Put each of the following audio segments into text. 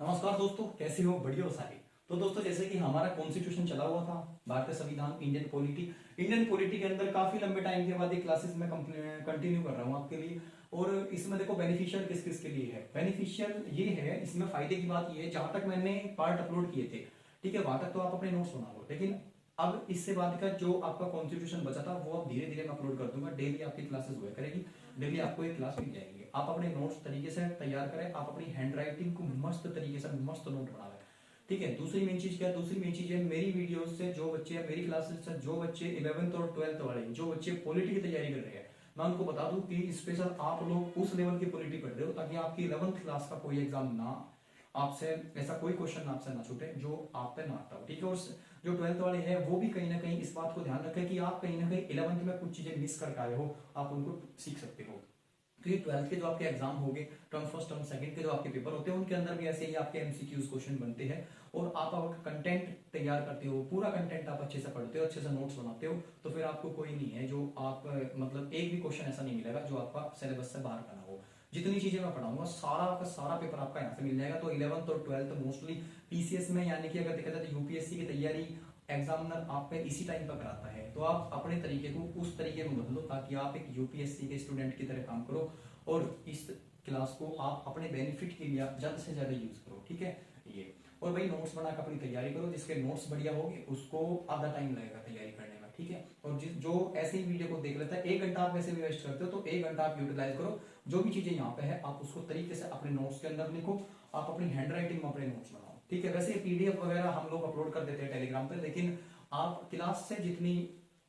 नमस्कार दोस्तों, कैसे हो? बढ़िया हो सारे। तो दोस्तों, जैसे कि हमारा कॉन्स्टिट्यूशन चला हुआ था, भारतीय संविधान, इंडियन पॉलिटी के अंदर काफी लंबे टाइम के बाद ये क्लासेस में कंटिन्यू कर रहा हूँ आपके लिए। और इसमें देखो बेनिफिशियल किस किस के लिए है। बेनिफिशियल ये है, इसमें फायदे की बात ये है, जहां तक मैंने पार्ट अपलोड किए थे, ठीक है, वहां तक तो आप अपने नोट्स बना लो, लेकिन अब इससे बाद का जो आपका कॉन्स्टिट्यूशन बचा था वो अब धीरे धीरे मैं अपलोड कर दूंगा। डेली आपकी क्लासेस हुआ करेगी, डेली आपको एक क्लास मिल जाएगी। आप अपने नोट्स तरीके से तैयार करें, आप अपनी हैंड राइटिंग को मस्त तरीके से मस्त नोट बना लें, ठीक है। दूसरी मेन चीज क्या है? दूसरी मेन चीज है, मेरी वीडियोस से जो बच्चे या मेरी क्लासेस से जो बच्चे 11th और 12th वाले, जो बच्चे पॉलिटी की तैयारी कर रहे हैं, मैं उनको बता दूं कि स्पेशल आप लोग उस लेवल की पॉलिटी पढ़ रहे हो ताकि आपकी 11th क्लास का कोई एग्जाम ना आपसे, ऐसा कोई क्वेश्चन आपसे ना छूटे जो आप पे ना आता हो, ठीक है। और जो 12th वाले हैं वो भी कहीं ना कहीं इस बात को ध्यान रखें कि आप कहीं ना कहीं 11th में कुछ चीजें मिस करके आए हो, आप उनको सीख सकते हो। क्योंकि 12th के जो आपके एग्जाम होंगे, टर्म फर्स्ट टर्म सेकंड के जो आपके पेपर होते हैं, उनके अंदर भी ऐसे ही आपके एमसीक्यूज क्वेश्चन बनते हैं। और आप अगर कंटेंट तैयार करते हो, पूरा कंटेंट आप अच्छे से पढ़ते हो, अच्छे से नोट्स बनाते हो, तो फिर आपको कोई नहीं है जो आप मतलब एक भी क्वेश्चन ऐसा नहीं मिलेगा जो आपका सिलेबस से बाहर का ना हो। जितनी चीजें मैं पढ़ाऊंगा सारा का सारा पेपर आपका यहाँ से मिल जाएगा। तो 11th और 12th मोस्टली पीसीएस में, यानी कि अगर देखा जाए तो यूपीएससी की तैयारी एग्जामिनर आप पे इसी टाइम पर कराता है, तो आप अपने तरीके को उस तरीके में बदलो ताकि आप एक यूपीएससी के स्टूडेंट की तरह काम करो और इस क्लास को आप अपने बेनिफिट के लिए ज्यादा से ज्यादा यूज करो, ठीक है। ये और भाई नोट्स बनाकर अपनी तैयारी करो, जिसके नोट्स बढ़िया होंगे उसको आधा टाइम लगेगा तैयारी करने में, ठीक है। और जिस जो ऐसे ही वीडियो को देख लेता है, 1 घंटा आप वैसे भी वेस्ट करते हो, तो 1 घंटा आप यूटिलाइज करो। जो भी चीजें यहाँ पे है आप उसको तरीके से अपने नोट्स के अंदर लिखो, आप अपनी हैंड राइटिंग में अपने नोट्स बनाओ, ठीक है। वैसे पीडीएफ वगैरह हम लोग अपलोड कर देते हैं टेलीग्राम पे, लेकिन आप क्लास से जितनी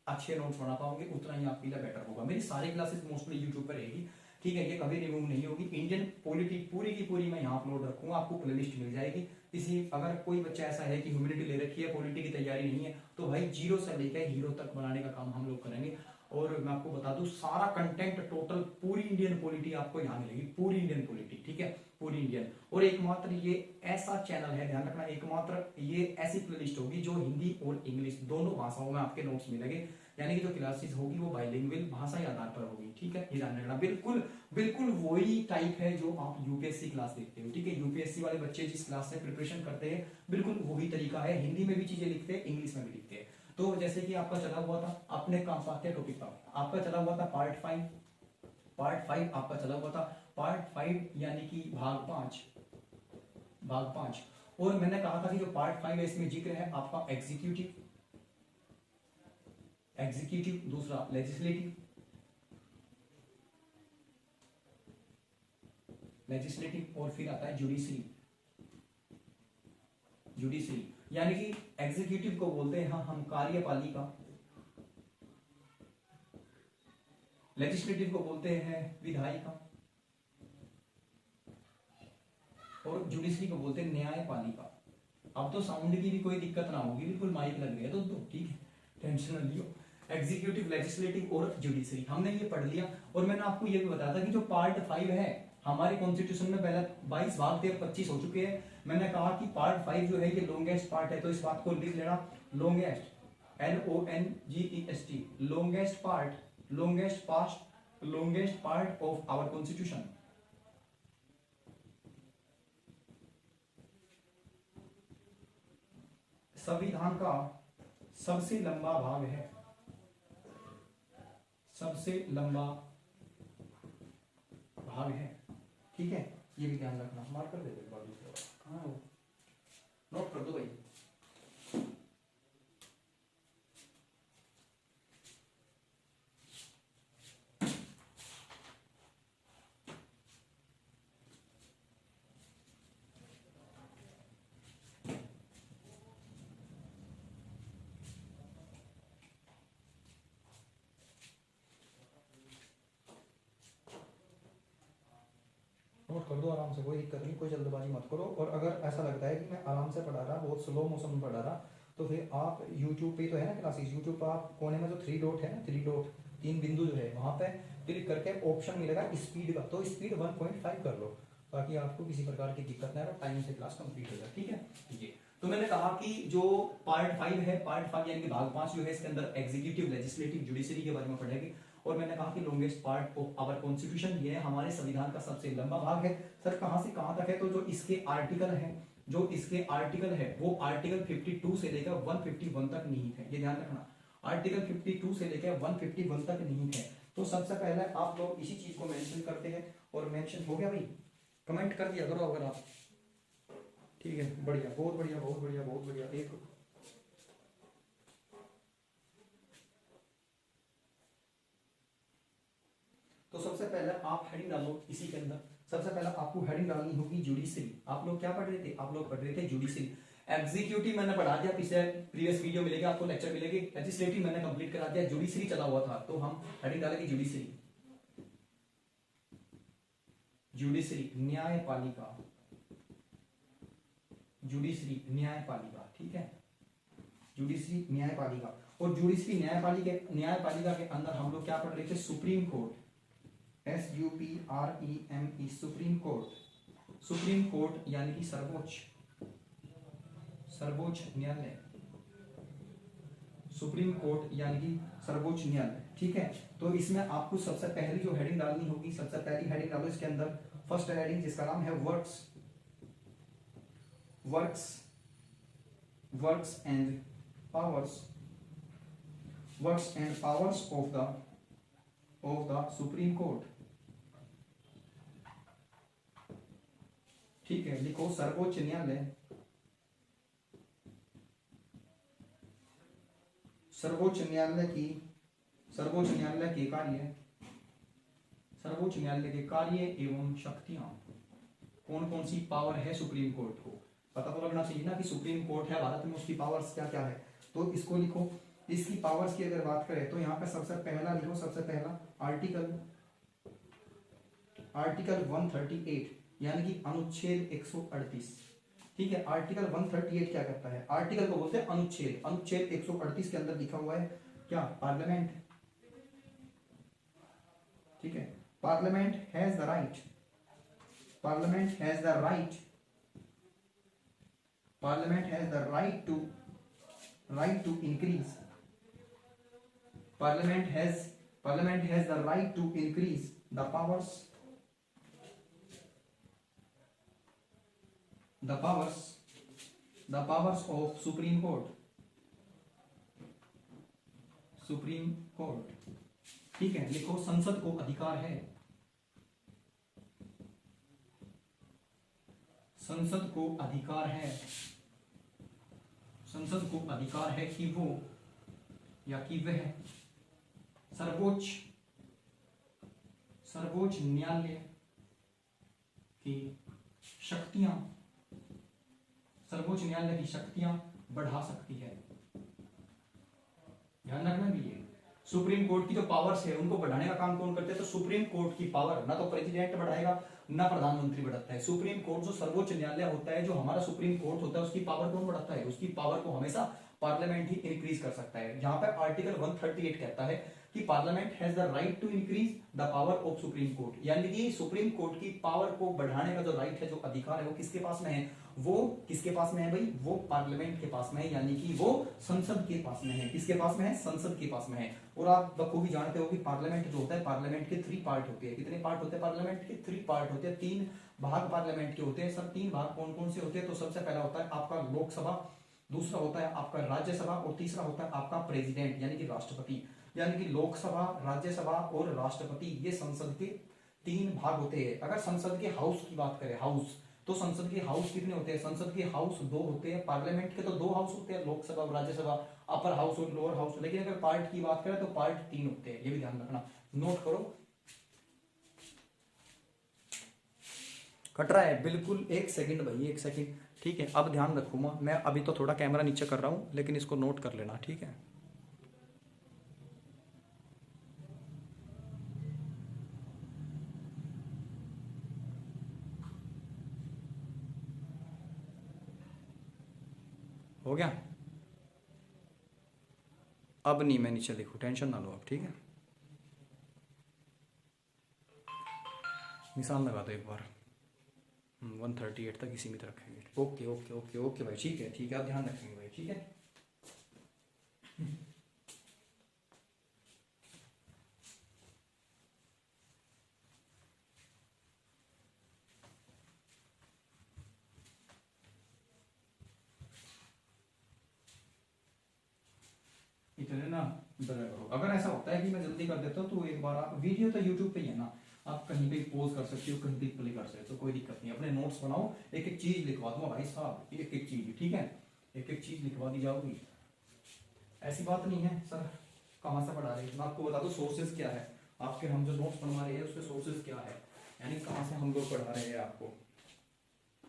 अच्छे नोट्स बना पाओगे उतना ही आपके लिए बेटर होगा। मेरी सारी क्लासेस मोस्टली यूट्यूब पर रहेगी, ठीक है, ये कभी रिमूव नहीं होगी। इंडियन पॉलिटी पूरी की पूरी मैं यहाँ अपलोड रखूंगा, आपको प्लेलिस्ट मिल जाएगी। किसी अगर कोई बच्चा ऐसा है कि ह्यूमैनिटी ले रखी है, पॉलिटी की तैयारी नहीं है, तो भाई जीरो से लेकर हीरो तक बनाने का काम हम लोग करेंगे। और मैं आपको बता दूं, सारा कंटेंट टोटल पूरी इंडियन पॉलिटी आपको यहाँ मिलेगी, पूरी इंडियन पॉलिटी, ठीक है, पूरी इंडियन। और एकमात्र ये ऐसा चैनल है, ध्यान रखना, एकमात्र ये ऐसी प्लेलिस्ट होगी जो हिंदी और इंग्लिश दोनों भाषाओं में आपके नोट्स मिलेंगे। यानी कि जो क्लासेस होगी वो बाइलिंगुअल भाषा के आधार पर होगी, ठीक है, ये ध्यान रखना। बिल्कुल बिल्कुल वही टाइप है जो आप यूपीएससी क्लास देखते हो, ठीक है। यूपीएससी वाले बच्चे जिस क्लास से प्रिपरेशन करते हैं, बिल्कुल वही तरीका है। हिंदी में भी चीजें लिखते हैं, इंग्लिश में भी लिखते हैं। तो जैसे कि आपका चला हुआ था, अपने काम पाते टॉपिक का आपका चला हुआ था पार्ट 5 आपका चला हुआ था, पार्ट 5 यानी कि भाग 5। और मैंने कहा था कि जो पार्ट 5 है इसमें जिक्र है आपका एग्जीक्यूटिव, दूसरा लेजिस्लेटिव और फिर आता है जुडिशरी। यानी कि एग्जीक्यूटिव को बोलते हैं हम कार्यपालिका, लेजिस्लेटिव को बोलते हैं विधायिका, और जुडिशरी को बोलते हैं न्यायपालिका। अब तो साउंड की भी कोई दिक्कत ना होगी, बिल्कुल माइक लग रही है तो ठीक है, टेंशन न लियो। एग्जीक्यूटिव, लेजिस्लेटिव और जुडिशरी हमने ये पढ़ लिया। और मैंने आपको ये भी बताया था कि जो पार्ट 5 है हमारे कॉन्स्टिट्यूशन में, पहले 22 भाग थे, 25 हो चुके हैं। मैंने कहा कि पार्ट 5 जो है ये लॉन्गेस्ट पार्ट है, तो इस बात को लिख लेना, longest, LONGEST, longest part of our constitution. संविधान का सबसे लंबा भाग है, सबसे लंबा भाग है, ठीक है, ये भी ध्यान रखना। मार्क कर दे दो, कहाँ है वो, नोट कर दो भाई। नोट कर दो आराम से, कोई दिक्कत नहीं, कोई जल्दबाजी मत करो। और अगर ऐसा लगता है कि मैं आराम से पढ़ा रहा, बहुत स्लो मोशन में पढ़ा रहा, तो फिर आप यूट्यूब पे तो है ना क्लासेस, यूट्यूब पर आप कोने में जो 3 डॉट है ना, 3 डॉट, 3 बिंदु जो है, वहां पे क्लिक करके ऑप्शन मिलेगा स्पीड का, तो स्पीड 1.5 कर लो ताकि आपको किसी प्रकार की दिक्कत ना हो, टाइम से क्लास कंप्लीट हो जाए, ठीक है। ये तो मैंने कहा कि जो पार्ट 5 है, पार्ट 5 यानी कि भाग 5 जो है, इसके अंदर एग्जीक्यूटिव, लेजिस्लेटिव, जुडिशरी के बारे में पढ़ेगी। और मैंने कहा कि longest part of our constitution, ये हमारे संविधान का सबसे लंबा भाग है। सर कहाँ से कहाँ तक है? तो जो इसके आर्टिकल है, जो इसके आर्टिकल है वो आर्टिकल 52 से लेकर 151 तक निहित है, ये ध्यान रखना। आर्टिकल 52 से लेकर 151 तक निहित है। तो सबसे पहले आप लोग इसी चीज को मेंशन करते हैं, और मेंशन हो गया भाई, कमेंट कर दिया करो अगर आप, ठीक है, बढ़िया, बहुत बढ़िया, बहुत बढ़िया, बहुत बढ़िया। एक तो सबसे पहले आप हेडिंग डालो इसी के अंदर। सबसे पहले आपको हेडिंग डालनी होगी जुडिशरी। आप लोग क्या पढ़ रहे थे? आप लोग पढ़ रहे थे जुडिशरी। एग्जीक्यूटिव मैंने पढ़ा दिया, पिछले प्रीवियस वीडियो मिलेगा आपको, लेक्चर मिलेगी। लेजिस्लेटिव मैंने कंप्लीट करा दिया, जुडिशरी चला हुआ था, तो हम हेडिंग डालेंगे जुडिशरी। जुडिशरी न्यायपालिका, जुडिशरी न्यायपालिका, ठीक है, जुडिशरी न्यायपालिका। और जुडिशरी न्यायपालिका के अंदर हम लोग क्या पढ़ रहे थे? Supreme court, SUPREME, supreme court. Supreme Court यानी कि सर्वोच्च न्यायालय, सुप्रीम कोर्ट यानी कि सर्वोच्च न्यायालय, ठीक है। तो इसमें आपको सबसे पहली जो हेडिंग डालनी होगी, सबसे पहली हेडिंग डालो इसके अंदर। फर्स्ट हेडिंग जिसका नाम है works and powers of the supreme court, ठीक है। लिखो सर्वोच्च न्यायालय, सर्वोच्च न्यायालय के कार्य एवं शक्तियां। कौन कौन सी पावर है सुप्रीम कोर्ट को? पता तो लगना चाहिए ना कि सुप्रीम कोर्ट है भारत में, उसकी पावर्स क्या क्या है। तो इसको लिखो, इसकी पावर्स की अगर बात करें तो यहाँ पे सबसे पहला लिखो, सबसे पहला आर्टिकल 138 यानी कि अनुच्छेद 138, ठीक है। आर्टिकल 138 क्या करता है? आर्टिकल को बोलते हैं अनुच्छेद। अनुच्छेद 138 के अंदर लिखा हुआ है क्या? पार्लियामेंट, ठीक है। Parliament has the right to increase, Parliament has the right to increase the powers of Supreme Court, ठीक है। लिखो संसद को अधिकार है, संसद को अधिकार है कि वो या कि वह सर्वोच्च न्यायालय की शक्तियां बढ़ा सकती है। ध्यान रखना भी ये सुप्रीम कोर्ट की जो पावर्स है उनको बढ़ाने का काम कौन करते हैं? तो सुप्रीम कोर्ट की पावर ना तो प्रेसिडेंट बढ़ाएगा ना प्रधानमंत्री बढ़ाता है। सुप्रीम कोर्ट जो सर्वोच्च न्यायालय होता है, जो हमारा सुप्रीम कोर्ट होता है, उसकी पावर कौन बढ़ाता है? उसकी पावर को हमेशा पार्लियामेंट ही इंक्रीज कर सकता है। जहां पे आर्टिकल 138 कहता है कि parliament has the right to increase the power of Supreme Court, यानी कि सुप्रीम कोर्ट की पावर को बढ़ाने का जो राइट है, जो अधिकार है, वो किसके पास में है? वो किसके पास में है भाई? वो पार्लियामेंट के पास में है, यानी कि वो संसद के पास में है। किसके पास में है? संसद के पास में है। और आप बखूबी जानते हो कि पार्लियामेंट जो होता है, पार्लियामेंट के 3 पार्ट होते हैं। कितने पार्ट होते हैं पार्लियामेंट के? 3 पार्ट होते हैं, 3 भाग पार्लियामेंट के होते हैं। सब 3 भाग कौन कौन से होते हैं? तो सबसे पहला होता है आपका लोकसभा, दूसरा होता है आपका राज्यसभा, और तीसरा होता है आपका प्रेसिडेंट यानी कि राष्ट्रपति। यानी कि लोकसभा, राज्यसभा और राष्ट्रपति, ये संसद के 3 भाग होते हैं। अगर संसद के हाउस की बात करें, हाउस, तो संसद के हाउस कितने होते हैं? संसद के हाउस 2 होते हैं। पार्लियामेंट के तो 2 हाउस होते हैं, लोकसभा और राज्यसभा, अपर हाउस और लोअर हाउस। लेकिन अगर पार्ट की बात करें तो पार्ट 3 होते हैं, ये भी ध्यान रखना, नोट करो। कट रहा है बिल्कुल, 1 सेकंड भाई, 1 सेकंड, ठीक है। अब ध्यान रखूंगा मैं, अभी तो थोड़ा कैमरा नीचे कर रहा हूं, लेकिन इसको नोट कर लेना, ठीक है। हो गया? अब नहीं मैं नीचे लिखूं, टेंशन ना लो अब, ठीक है। निशान लगा दो एक बार, 138 तक ही सीमित रखेंगे। ओके ओके ओके ओके भाई, ठीक है ठीक है, आप ध्यान रखेंगे भाई, ठीक है। इतने ना डरा करो। अगर ऐसा होता है कि मैं जल्दी कर देता हूँ तो एक बार आप वीडियो तो यूट्यूब पे ही है ना, आप कहीं पे पॉज कर सकते हो, कहीं पे प्ले कर सकते हो, कोई दिक्कत नहीं। अपने नोट्स बनाओ, एक एक चीज लिखवा दूंगा भाई साहब, एक एक चीज, ठीक है, एक एक चीज लिखवा दी जाओगी, ऐसी बात नहीं है। सर कहाँ से पढ़ा रहे हैं, मैं आपको बता दूं सोर्सेज क्या है आपके, हम जो नोट्स बनवा रहे हैं उसके सोर्सेज क्या है, यानी कहाँ से हम लोग पढ़ा रहे हैं आपको,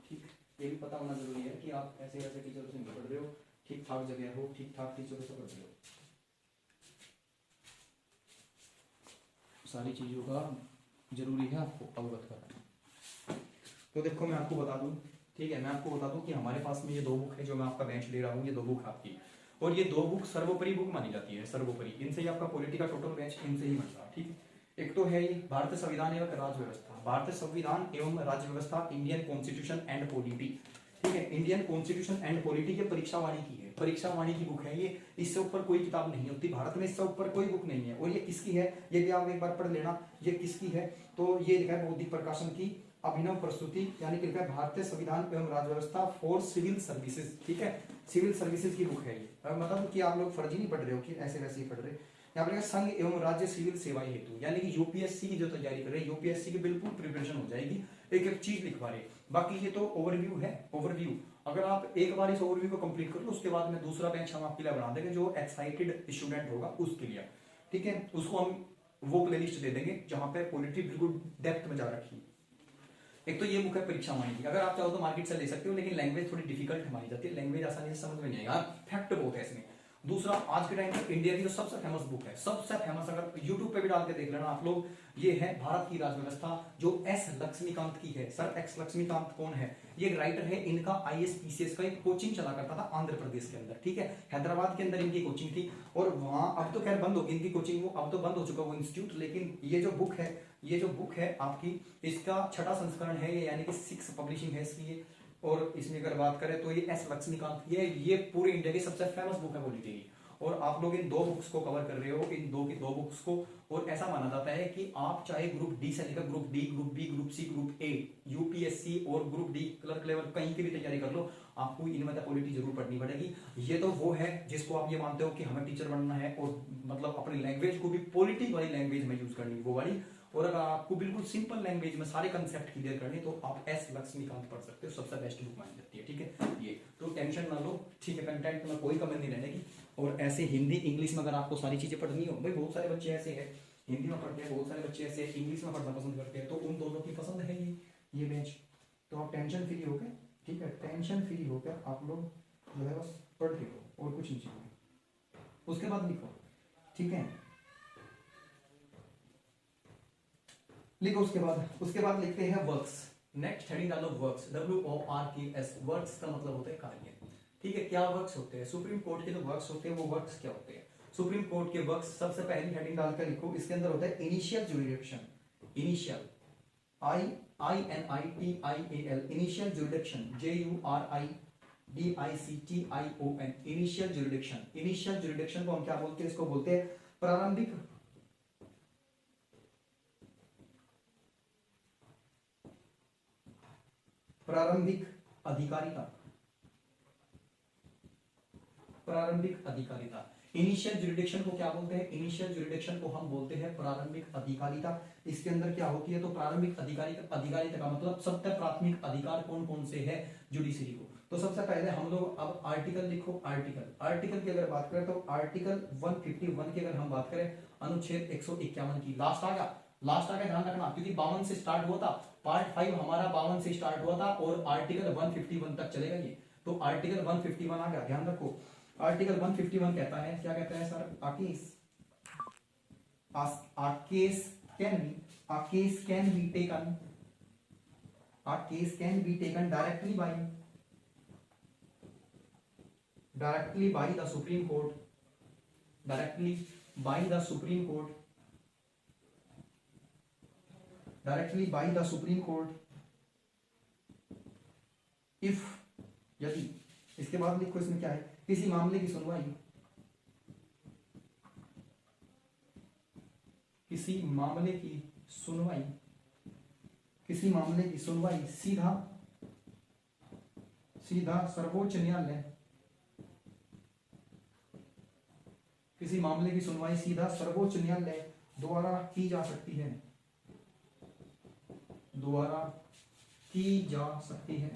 ठीक। ये भी पता होना जरूरी है कि आप ऐसे ऐसे टीचर से नहीं पढ़ रहे हो, ठीक ठाक जगह हो, ठीक ठाक टीचरों से पढ़ रहे हो। सारी चीज़ों का जरूरी है आपको अवगत कराना। तो देखो मैं आपको बता दूं, ठीक है, मैं आपको बता दूं कि हमारे पास में ये दो बुक है जो मैं आपका बेंच ले रहा हूँ, ये दो बुक आपकी, और ये दो बुक सर्वोपरि बुक मानी जाती है, सर्वोपरि, इनसे ही आपका पॉलिटी का टोटल बेंच इनसे ही बनता है, ठीक है। एक तो है ये भारतीय संविधान एवं राज्य व्यवस्था, भारतीय संविधान एवं राज्य व्यवस्था, इंडियन कॉन्स्टिट्यूशन एंड पॉलिटी, ठीक है, इंडियन कॉन्स्टिट्यूशन एंड पॉलिटी के परीक्षा वाणी की है, परीक्षा वाणी की बुक है ये, इससे ऊपर कोई किताब नहीं होती भारत में, इससे ऊपर कोई बुक नहीं है। और ये किसकी है, ये भी आप एक बार पढ़ लेना, ये किसकी है, तो ये लिखा है बौद्धिक प्रकाशन की अभिनव प्रस्तुति, यानी कि लिखा है भारतीय संविधान एवं राज्य व्यवस्था फॉर सिविल सर्विसेज, ठीक है, सिविल सर्विसेज की बुक है ये। मतलब कि आप लोग फर्जी नहीं पढ़ रहे हो कि ऐसे वैसे ही पढ़ रहे, यहाँ पर संघ एवं राज्य सिविल सेवाएं हेतु, यानी कि यूपीएससी की जो तैयारी कर रहे हैं, यूपीएससी की बिल्कुल प्रिपरेशन हो जाएगी, एक एक चीज लिखवा रहे। बाकी ये तो ओवरव्यू है, ओवरव्यू, अगर आप एक बार इस ओवरव्यू को कंप्लीट कर लो उसके बाद में दूसरा बेंच हम आपके लिए बना देंगे जो एक्साइटेड स्टूडेंट होगा उसके लिए, ठीक है, उसको हम वो प्लेलिस्ट दे देंगे जहां पे पॉलिटी बिल्कुल डेप्थ में जा रखी है। एक तो ये बुक है परीक्षा वाणी की, अगर आप चाहो तो मार्केट से ले सकते हो, लेकिन लैंग्वेज थोड़ी डिफिकल्ट मानी जाती है, लैंग्वेज आसानी से समझ में नहीं आएगा, फैक्ट बहुत है इसमें। दूसरा आज के टाइम पे इंडिया की जो सबसे फेमस बुक है, सबसे फेमस, अगर यूट्यूब पे भी डाल के देख लेना आप लोग, ये है भारत की राज्य व्यवस्था, जो एस लक्ष्मीकांत की है। सर एक्स लक्ष्मीकांत कौन है, ये राइटर है, इनका आईएएस पीसीएस का एक कोचिंग चला करता था आंध्र प्रदेश के अंदर, ठीक है, हैदराबाद के अंदर इनकी कोचिंग थी, और वहां अब तो खैर बंद हो गई इनकी कोचिंग, वो अब तो बंद हो चुका वो इंस्टीट्यूट, लेकिन ये जो बुक है, ये जो बुक है आपकी, इसका छठा संस्करण है ये, यानी कि 6 पब्लिशिंग है इसकी ये। और इसमें अगर बात करें तो ये एस लक्ष्मीकांत की है, ये पूरे इंडिया की सबसे फेमस बुक है पॉलिटी की, और आप लोग इन दो बुक्स को कवर कर रहे हो, इन दो की दो बुक्स को। और ऐसा माना जाता है कि आप चाहे ग्रुप डी से लेकर group D, group B, group C, group A, UPSC और ग्रुप डी क्लर्क लेवल कहीं की भी तैयारी कर लो, आपको इनमें पॉलिटी जरूर पढ़नी पड़ेगी। ये तो वो है जिसको आप ये मानते हो कि हमें टीचर बनना है और मतलब अपनी लैंग्वेज को भी पॉलिटी वाली लैंग्वेज में यूज करनी, वो वाली। और अगर आपको बिल्कुल सिंपल लैंग्वेज में सारे कंसेप्ट क्लियर करने तो आप एस लक्ष्मीकांत पढ़ सकते हो, सबसे बेस्ट बुक मानी जाती है, ठीक है। ये तो टेंशन ना लो, ठीक है, कंटेंट में कोई कमी नहीं रहने की। और ऐसे हिंदी इंग्लिश में अगर आपको सारी चीजें पढ़नी हो, भाई बहुत सारे बच्चे ऐसे हैं हिंदी में पढ़ते हैं, बहुत सारे बच्चे ऐसे इंग्लिश में पढ़ना पसंद करते हैं, तो उन दोनों की पसंद है ये बेंच। तो आप टेंशन फ्री हो गए, ठीक है, टेंशन फ्री होकर आप लोग जो है बस पढ़ के लो और कुछ नहीं चाहिए, उसके बाद लिखो, ठीक है, लिखो। उसके बाद लिखते हैं वर्क्स। नेक्स्ट हेडिंग डालो वर्क्स, WORKS, वर्क्स का मतलब होता है कार्य, ठीक है। क्या वर्क्स होते हैं, सुप्रीम कोर्ट के जो वर्क्स होते हैं वो वर्क्स क्या होते हैं, सुप्रीम कोर्ट के वर्क्स, सबसे पहली हेडिंग डालकर लिखो, इसके अंदर होता है initial jurisdiction, initial INITIAL, initial jurisdiction, JURIDICTION, initial jurisdiction. Initial jurisdiction को हम क्या बोलते हैं, इसको बोलते हैं प्रारंभिक अधिकारिता, प्रारंभिक अधिकारिता। इनिशियल जुरिडिक्शन को क्या बोलते हैं, इनिशियल जुरिडिक्शन को हम बोलते हैं प्रारंभिक अधिकारिता। इसके अंदर क्या होती है, तो प्रारंभिक अधिकारिता का मतलब सबसे प्राथमिक अधिकार कौन कौन से है जुडिशरी को। तो सबसे पहले हम लोग अब आर्टिकल लिखो, आर्टिकल की अगर बात करें तो आर्टिकल 151 की अगर हम बात करें, अनुच्छेद 151 की, लास्ट आ गया, ध्यान रखना, क्योंकि 52 से स्टार्ट हुआ था, पार्ट 5 हमारा 52 से स्टार्ट हुआ था और आर्टिकल 151 तक चलेगा ये, तो आर्टिकल 151 आ गया, ध्यान रखो। आर्टिकल 151 कहता है, क्या कहता है sir, a case can be taken directly by the Supreme Court, if, यदि, इसके बाद लिखो इसमें क्या है, किसी मामले की सुनवाई, किसी मामले की सुनवाई सीधा सर्वोच्च न्यायालय किसी मामले की सुनवाई सीधा सर्वोच्च न्यायालय द्वारा की जा सकती है, द्वारा की जा सकती है।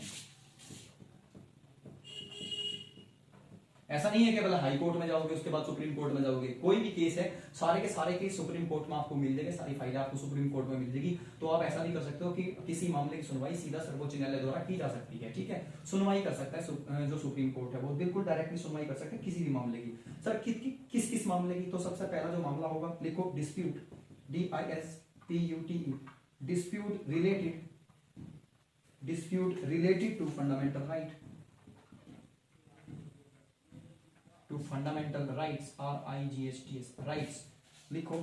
ऐसा नहीं है कि पहले हाई कोर्ट में जाओगे उसके बाद सुप्रीम कोर्ट में जाओगे, कोई भी केस है सारे के सारे केस सुप्रीम कोर्ट में आपको मिल जाएंगे, सारी फाइलें आपको सुप्रीम कोर्ट में मिल जाएगी। तो आप ऐसा नहीं कर सकते हो कि किसी मामले की सुनवाई सीधा सर्वोच्च न्यायालय द्वारा की जा सकती है, ठीक है। सुनवाई कर सकता है जो सुप्रीम कोर्ट है वो बिल्कुल डायरेक्टली सुनवाई कर सकते हैं किसी भी मामले की। सर किस किस मामले की? तो सबसे पहला जो मामला होगा लिखो dispute, DISPUTE, dispute related to fundamental right, to fundamental rights, RIGHTS, rights लिखो।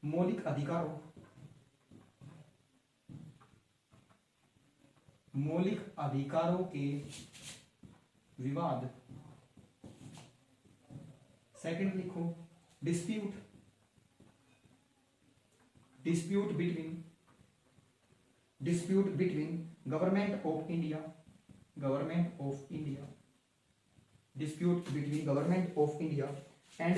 मौलिक अधिकारों, मौलिक अधिकारों के विवाद। सेकंड लिखो dispute, dispute between government of India, government of India, dispute between government of India and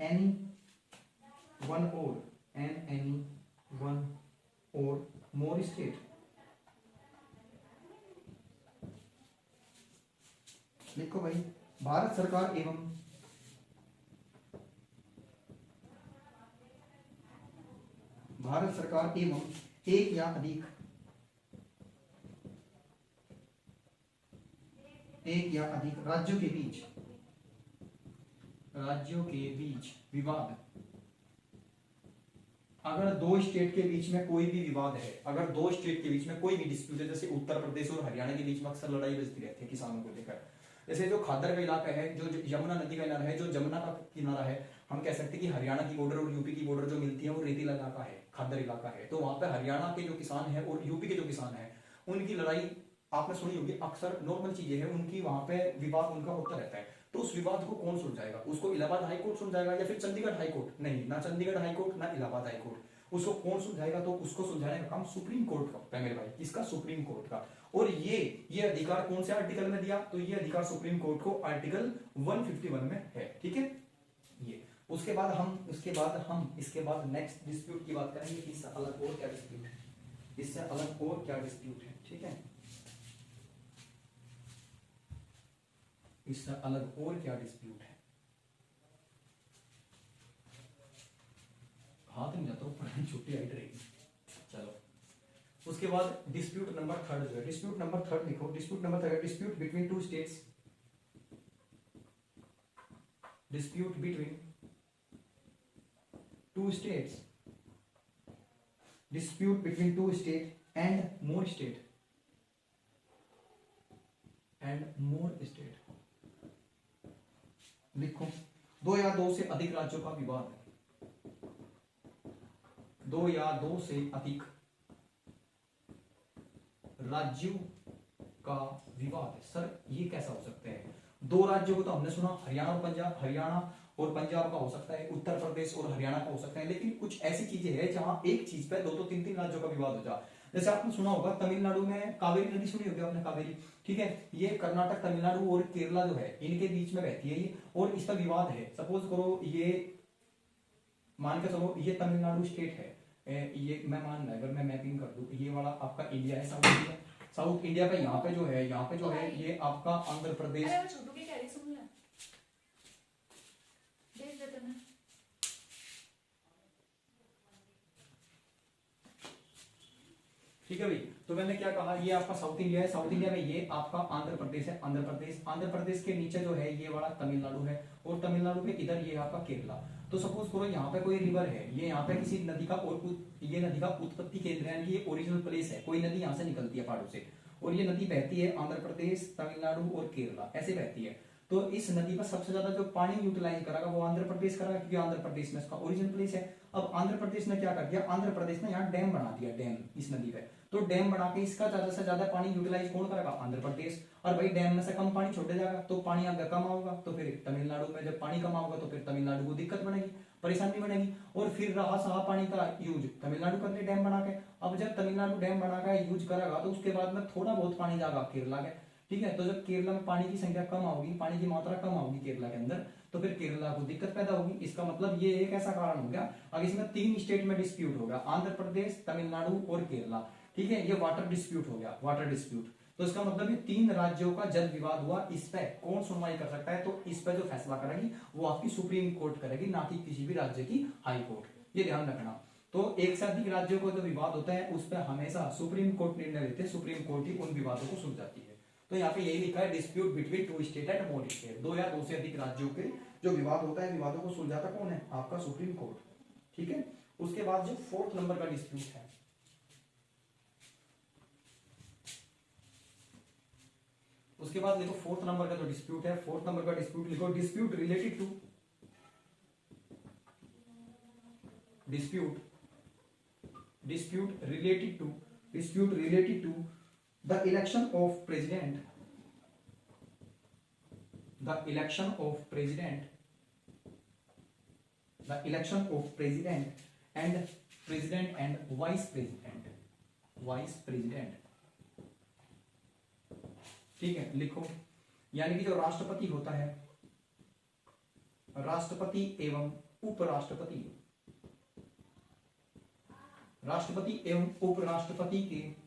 any one or more state, लिखो भाई, भारत सरकार एवं एक या अधिक राज्यों के बीच विवाद। अगर दो स्टेट के बीच में कोई भी विवाद है, अगर दो स्टेट के बीच में कोई भी डिस्प्यूट है, जैसे उत्तर प्रदेश और हरियाणा के बीच में अक्सर लड़ाई बजती रहती है किसानों को लेकर, जैसे जो खादर का इलाका है, जो यमुना नदी का किनारा है, जो जमुना का किनारा है, हम कह सकते हैं कि हरियाणा की बॉर्डर और यूपी की बॉर्डर जो मिलती है वो रेतीला इलाका है, खादर इलाका है। तो वहां पे हरियाणा के जो किसान है और यूपी के जो किसान है उनकी लड़ाई आपने सुनी होगी, अक्सर नॉर्मल चीजें हैं उनकी, वहां पे विवाद उनका होता रहता है। तो उस विवाद को कौन सुलझाएगा? उसको इलाहाबाद हाई कोर्ट सुलझाएगा या फिर चंडीगढ़ हाई कोर्ट? नहीं, ना चंडीगढ़ हाई कोर्ट ना इलाहाबाद हाई कोर्ट। उसको कौन सुलझाएगा? तो उसको सुलझाने का काम सुप्रीम कोर्ट का होता है मेरे भाई, किसका? सुप्रीम कोर्ट का। और ये अधिकार कौन से आर्टिकल में दिया? तो ये अधिकार सुप्रीम कोर्ट को आर्टिकल 151 में है, ठीक है। ये उसके बाद नेक्स्ट डिस्प्यूट की बात करेंगे। इससे अलग और क्या डिस्प्यूट है, इससे अलग और क्या डिस्प्यूट है, ठीक है। इससे अलग और क्या डिस्प्यूट है, हाथ नहीं जाता पढ़ाई छुट्टी आई रहेगी। चलो उसके बाद डिस्प्यूट नंबर थर्ड जो है, डिस्प्यूट नंबर थर्ड लिखो। Dispute number third, dispute between two states, dispute between two states, dispute between two state and more state, लिखो। दो या दो से अधिक राज्यों का विवाद है, दो या दो से अधिक राज्यों का विवाद है। सर ये कैसा हो सकता है? दो राज्यों को तो हमने सुना, हरियाणा और पंजाब का हो सकता है, उत्तर प्रदेश और हरियाणा का हो सकता है, लेकिन कुछ ऐसी चीजें हैं जहां एक चीज पे दो तीन तीन राज्यों का विवाद हो जाए। जैसे आपने सुना होगा तमिलनाडु में कावेरी नदी, सुनी होगी आपने कावेरी, ठीक है। ये कर्नाटक, तमिलनाडु और केरला जो है इनके बीच में बहती है ये, और इसका विवाद है। सपोज करो ये मान के चलो ये तमिलनाडु स्टेट है, ये मैं मान रहा, अगर मैं मैपिंग कर दूं, ये वाला आपका इंडिया है, साउथ इंडिया पे यहाँ पे जो है ये आपका आंध्र प्रदेश, ठीक है भाई। तो मैंने क्या कहा, ये आपका साउथ इंडिया है, साउथ इंडिया में ये आपका आंध्र प्रदेश है, आंध्र प्रदेश के नीचे जो है ये वाला तमिलनाडु है, और तमिलनाडु के इधर ये आपका केरला। तो सपोज करो यहाँ पे कोई रिवर है, ये यहाँ पे किसी नदी का, और ये नदी का उत्पत्ति केंद्र है, ये ओरिजिनल प्लेस है, कोई नदी यहाँ से निकलती है पहाड़ों से, और ये नदी बहती है आंध्र प्रदेश, तमिलनाडु और केरला, ऐसे बहती है। तो इस नदी पर सबसे ज्यादा जो पानी यूटिलाइज करेगा वो आंध्र प्रदेश करेगा, क्योंकि आंध्र प्रदेश में इसका ओरिजिनल प्लेस है। अब आंध्र प्रदेश ने क्या कर दिया, आंध्र प्रदेश ने यहाँ डैम बना दिया, डैम इस नदी पे। तो डैम बना के इसका ज्यादा से ज्यादा पानी यूटिलाइज कौन करेगा? आंध्र प्रदेश। और भाई डैम में से कम पानी छोड़ जाएगा तो पानी अगर कम होगा तो फिर तमिलनाडु में जब पानी कम होगा तो फिर तमिलनाडु को दिक्कत बनेगी, परेशानी बनेगी, और फिर रहा सहा पानी का यूज तमिलनाडु कर ले डैम बना के। अब जब तमिलनाडु डैम बना के यूज करेगा तो उसके बाद में थोड़ा बहुत पानी जाएगा केरला के, ठीक है। तो जब केरला में पानी की संख्या कम होगी, पानी की मात्रा कम होगी केरला के अंदर, तो फिर केरला को दिक्कत पैदा होगी। इसका मतलब ये एक ऐसा कारण हो गया। अब इसमें 3 स्टेट में डिस्प्यूट होगा, आंध्र प्रदेश, तमिलनाडु और केरला, ठीक है। ये वाटर डिस्प्यूट हो गया, वाटर डिस्प्यूट। तो इसका मतलब ये 3 राज्यों का जल विवाद हुआ, इस पे कौन सुनवाई कर सकता है? तो इस पे जो फैसला करेगी वो आपकी सुप्रीम कोर्ट करेगी, ना कि किसी भी राज्य की हाई कोर्ट। ये ध्यान रखना। तो एक से अधिक राज्यों को जो विवाद होता है उस पर हमेशा सुप्रीम कोर्ट निर्णय लेते हैं, सुप्रीम कोर्ट ही उन विवादों को सुलझाती है। तो यहाँ पे यही लिखा है, dispute between 2 state and more state, 2 या 2 से अधिक राज्यों के जो विवाद होता है, विवादों को सुलझाता कौन है? आपका सुप्रीम कोर्ट, ठीक है। उसके बाद जो 4th नंबर का डिस्प्यूट है, उसके बाद देखो 4th नंबर का जो डिस्प्यूट है, 4th नंबर का डिस्प्यूट लिखो, dispute related to dispute related to the election of president and president and vice president, ठीक है। लिखो, यानी कि जो राष्ट्रपति होता है, राष्ट्रपति एवं उपराष्ट्रपति, राष्ट्रपति एवं उपराष्ट्रपति के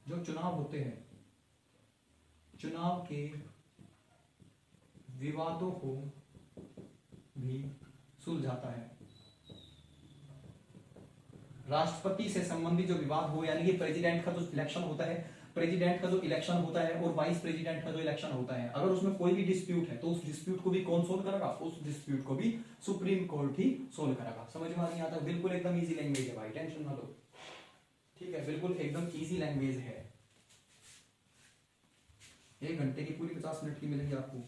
जो चुनाव होते हैं, चुनाव के विवादों को भी सुलझाता है। राष्ट्रपति से संबंधित जो विवाद हो, यानी कि प्रेसिडेंट का जो इलेक्शन होता है, प्रेसिडेंट का जो इलेक्शन होता है और वाइस प्रेसिडेंट का जो इलेक्शन होता है, अगर उसमें कोई भी डिस्प्यूट है तो उस डिस्प्यूट को भी कौन सोल्व करेगा? उस डिस्प्यूट को भी सुप्रीम कोर्ट ही सोल्व करेगा। समझ में नहीं आता? बिल्कुल एकदम इजी लैंग्वेज है भाई, टेंशन ना लो, ठीक है। बिल्कुल एकदम इजी लैंग्वेज है। 1 घंटे की पूरी 50 मिनट की मिलेगी आपको,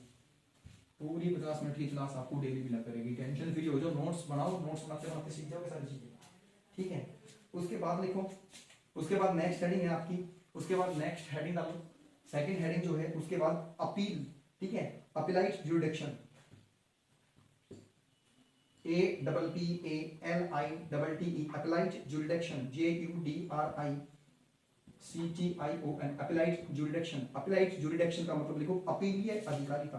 पूरी 50 मिनट की क्लास आपको डेली मिला करेगी। टेंशन फ्री हो जाओ, नोट्स बनाओ, नोट्स बनाते बनाते सीख जाओगे सारी चीजें, ठीक है। उसके बाद लिखो, उसके बाद नेक्स्ट हेडिंग है आपकी, उसके बाद नेक्स्ट हेडिंग डालो, सेकंड हेडिंग जो है, उसके बाद अपील, ठीक है। Appellate jurisdiction, APPALITTE, appellate jurisdiction, JUDRICTION, appellate jurisdiction. Appellate jurisdiction का मतलब लिखो अपीलीय अधिकारिता,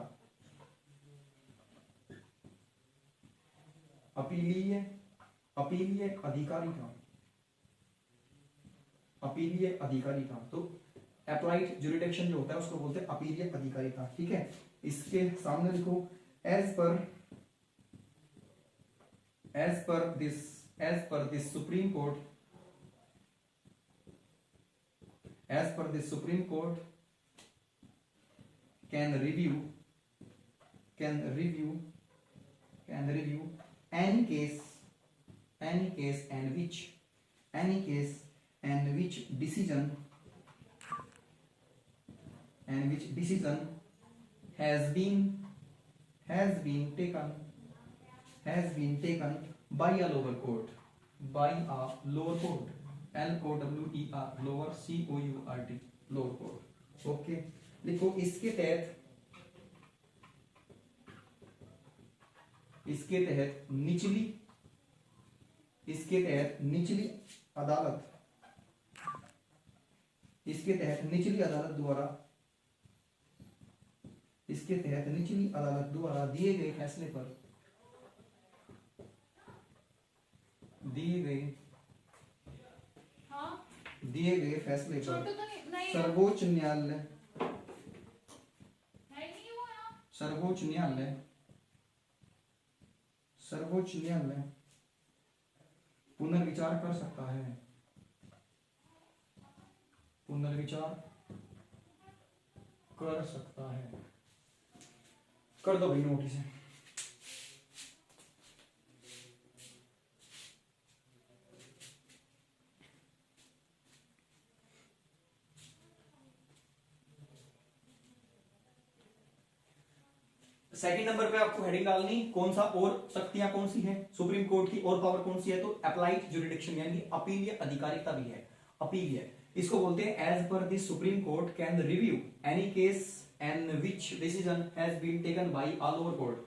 अपीलीय अधिकारिता, अपीलीय अधिकारिता। तो अपीलाइट जुरिडिक्शन जो होता है उसको बोलते हैं अपीलीय अधिकारिता, ठीक है। इसके सामने लिखो as per this Supreme Court can review any case and which decision has been taken by a lower court, LOWER, lower COURT, lower court, okay. लिखो इसके तहत निचली अदालत द्वारा दिए गए फैसले पर सर्वोच्च न्यायालय पुनर्विचार कर सकता है, कर दो भाई नोटिस है। सेकंड नंबर पे आपको हेडिंग डालनी, कौन सा और शक्तियां कौन सी है सुप्रीम कोर्ट की, और पावर कौन सी है? तो अप्लाइड जुरिडिक्शन, यानी अपीलीय अधिकारिता भी है, अपीलीय। इसको बोलते हैं as per this Supreme Court can review any case and which decision has been taken by a lower court.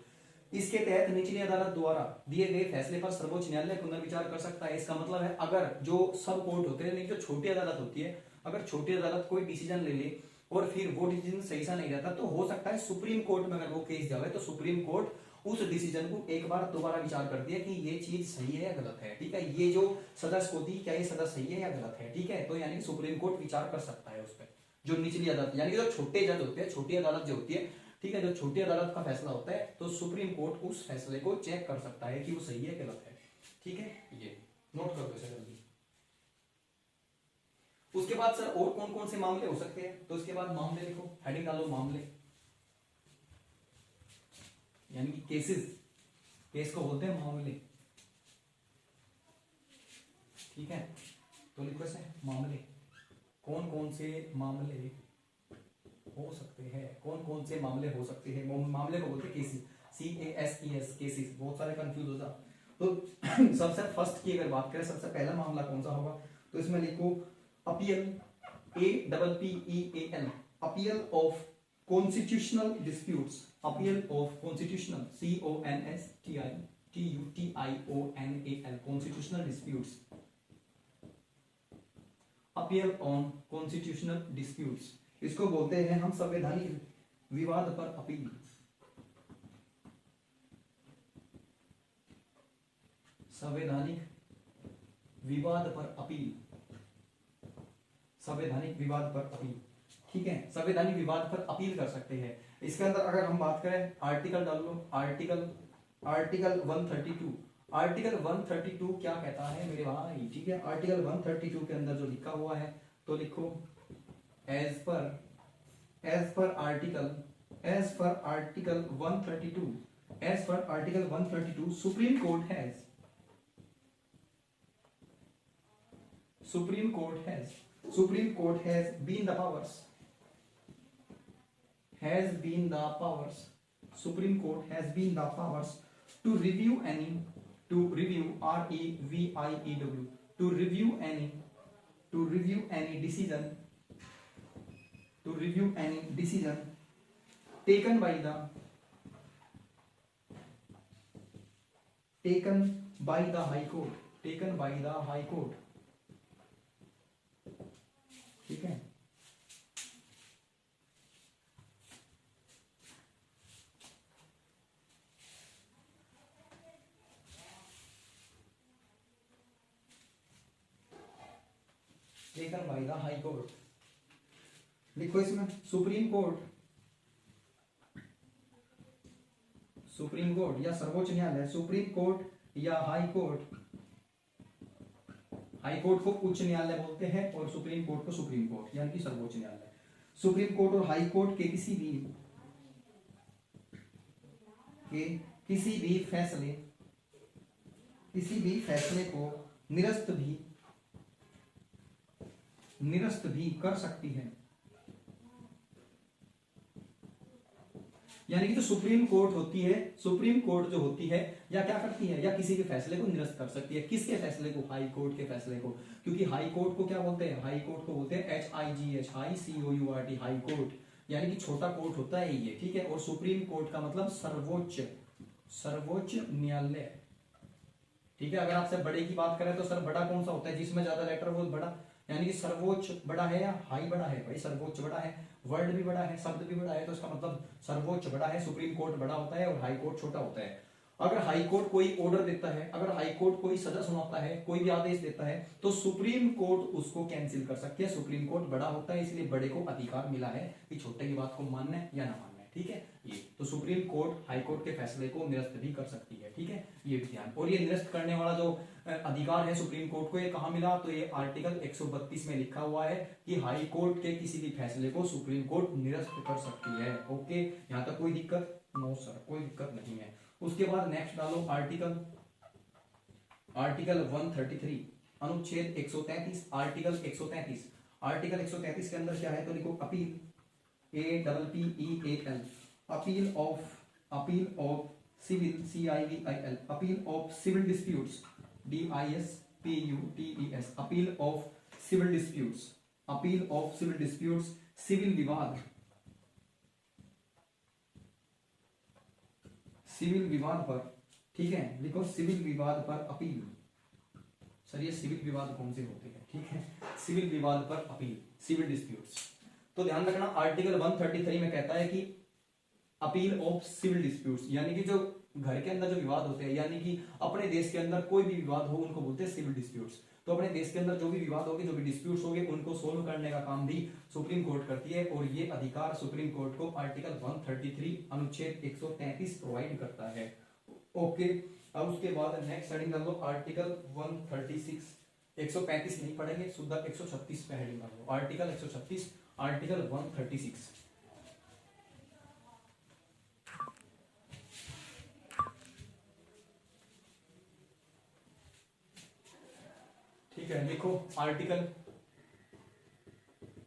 इसके तहत निचली अदालत द्वारा दिए गए फैसले पर सर्वोच्च न्यायालय पुनर्विचार कर सकता है। इसका मतलब है अगर जो सब कोर्ट होते हैं, जो छोटी अदालत होती है, अगर छोटी अदालत कोई डिसीजन ले ले और फिर वो डिसीजन सही सा नहीं रहता, तो हो सकता है सुप्रीम कोर्ट में अगर वो केस जावे तो सुप्रीम कोर्ट उस डिसीजन को एक बार दोबारा विचार कर दिया कि ये चीज सही है या गलत है, ठीक है, ये जो सजा होती क्या ये सजा सही है या गलत है, ठीक है, तो यानी कि सुप्रीम कोर्ट विचार कर सकता है उस पर। जो निचली अदालत यानी कि जो छोटे जज होते हैं, छोटी अदालत जो होती है, ठीक है, जो छोटी अदालत का फैसला होता है तो सुप्रीम कोर्ट उस फैसले को चेक कर सकता है कि वो सही है गलत है, ठीक है, ये नोट कर दो इसे जल्दी। उसके बाद सर और कौन कौन से मामले हो सकते हैं, तो उसके बाद मामले लिखो, हेडिंग डालो मामले, यानी कि केसेस, केस को बोलते हैं मामले, ठीक है, तो लिखो इसे मामले, कौन कौन से मामले हो सकते हैं, कौन कौन से मामले हो सकते हैं, मामले को बोलते हैं केसेस, CASES केसेस, बहुत सारे कंफ्यूज हो जा। तो सबसे फर्स्ट की अगर बात करें, सबसे पहला मामला कौन सा होगा, तो इसमें लिखो appeal, APPEAL, appeal of constitutional disputes, appeal of constitutional, CONSTITUTIONAL, constitutional disputes, appeal on constitutional disputes, इसको बोलते हैं हम संवैधानिक विवाद पर अपील, संवैधानिक विवाद पर अपील, संवैधानिक विवाद पर अपील, ठीक है, संवैधानिक विवाद पर अपील कर सकते हैं। इसके अंदर अगर हम बात करें, आर्टिकल डाल लो, आर्टिकल 132, आर्टिकल 132 क्या कहता है मेरे भाई, ठीक है, आर्टिकल 132 के अंदर जो लिखा हुआ है तो लिखो as per article 132, as per article 132 Supreme Court has been the powers, Supreme Court has been the powers to review any, to review REVIEW, to review any decision, to review any decision taken by the High Court, taken by the High Court, ठीक है, taken by the high court, लिखो इसमें supreme court या सर्वोच्च न्यायालय, supreme court या high court, high court को उच्च न्यायालय बोलते हैं और सुप्रीम कोर्ट को सुप्रीम कोर्ट यानी कि सर्वोच्च न्यायालय, सुप्रीम कोर्ट और हाई कोर्ट के किसी भी फैसले को निरस्त भी कर सकती है, यानी कि जो सुप्रीम कोर्ट होती है, सुप्रीम कोर्ट जो होती है या क्या करती है, या किसी के फैसले को निरस्त कर सकती है, किसके फैसले को, हाई कोर्ट के फैसले को, क्योंकि हाई कोर्ट को क्या बोलते हैं, हाई कोर्ट को बोलते हैं HIGH, high COURT, high court, यानी कि छोटा कोर्ट होता है ये, ठीक है, और सुप्रीम कोर्ट का मतलब सर्वोच्च न्यायालय, ठीक है। अगर आपसे बड़े की बात करें तो सर बड़ा कौन सा होता है, जिसमें ज्यादा लेटर वो बड़ा, यानी कि सर्वोच्च बड़ा है या हाई बड़ा है, भाई सर्वोच्च बड़ा है, वर्ड भी बड़ा है, शब्द भी बड़ा है, तो इसका मतलब सर्वोच्च बड़ा है, सुप्रीम कोर्ट बड़ा होता है और हाई कोर्ट छोटा होता है। अगर हाई कोर्ट कोई ऑर्डर देता है, अगर हाई कोर्ट कोई सजा सुनाता है, कोई भी आदेश देता है, तो सुप्रीम कोर्ट उसको कैंसिल कर सकती है, सुप्रीम कोर्ट बड़ा होता है, इसलिए बड़े को अधिकार मिला है कि छोटे की बात को मानना है या ना मानना है, ठीक है। ये तो सुप्रीम कोर्ट हाई कोर्ट के फैसले को निरस्त भी कर सकती है, ठीक है, ये भी ध्यान। और ये निरस्त करने वाला जो अधिकार है सुप्रीम कोर्ट को, ये कहां मिला, तो ये आर्टिकल 132 में लिखा हुआ है कि हाई कोर्ट के किसी भी फैसले को सुप्रीम कोर्ट निरस्त कर सकती है। ओके, यहां तक कोई दिक्कत? नो सर, कोई दिक्कत नहीं है। उसके बाद नेक्स्ट डालो आर्टिकल 133, अनुच्छेद 133, आर्टिकल 133, आर्टिकल 133 के अंदर क्या है, तो लिखो appeal, APPEAL, appeal of civil, CIVIL, appeal of civil disputes, DISPUTES, appeal of civil disputes, appeal of civil disputes, civil विवाद, सिविल विवाद पर, ठीक है, लिखो सिविल विवाद पर अपील। सर ये सिविल विवाद कौन से होते हैं, ठीक है, सिविल विवाद पर अपील, सिविल डिस्प्यूट्स। तो ध्यान रखना आर्टिकल 133 में कहता है कि अपील ऑफ सिविल डिस्प्यूट्स, यानी कि जो घर के अंदर जो विवाद होते हैं, यानी कि अपने देश के अंदर कोई भी विवाद हो उनको बोलते हैं सिविल डिस्प्यूट्स। तो अपने देश के अंदर जो भी विवाद होंगे, जो भी डिस्प्यूट्स होंगे, उनको सोल्व करने का काम भी सुप्रीम कोर्ट करती है, और ये अधिकार सुप्रीम कोर्ट को आर्टिकल 133 अनुच्छेद 133 प्रोवाइड करता है। ओके, अब उसके बाद नेक्स्ट हेडिंग कर लो आर्टिकल 136। 135 नहीं पढ़ेंगे, सुधा 136 पे हेडिंग कर लो, आर्टिकल 136, आर्टिकल 136। ठीक है, लिखो आर्टिकल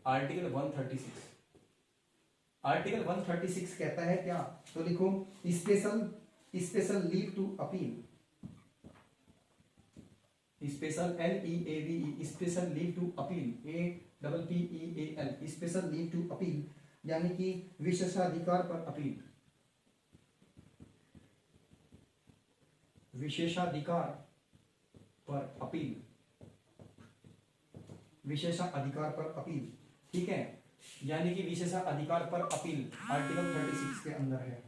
136। आर्टिकल 136 कहता है क्या, तो लिखो special leave to appeal, special LEAVE, special leave to appeal, APPEAL, special leave to appeal, यानी कि विशेषाधिकार पर अपील, विशेषाधिकार पर अपील, विशेषाधिकार पर अपील। ठीक है, यानी कि विशेषाधिकार पर अपील आर्टिकल 36 के अंदर है।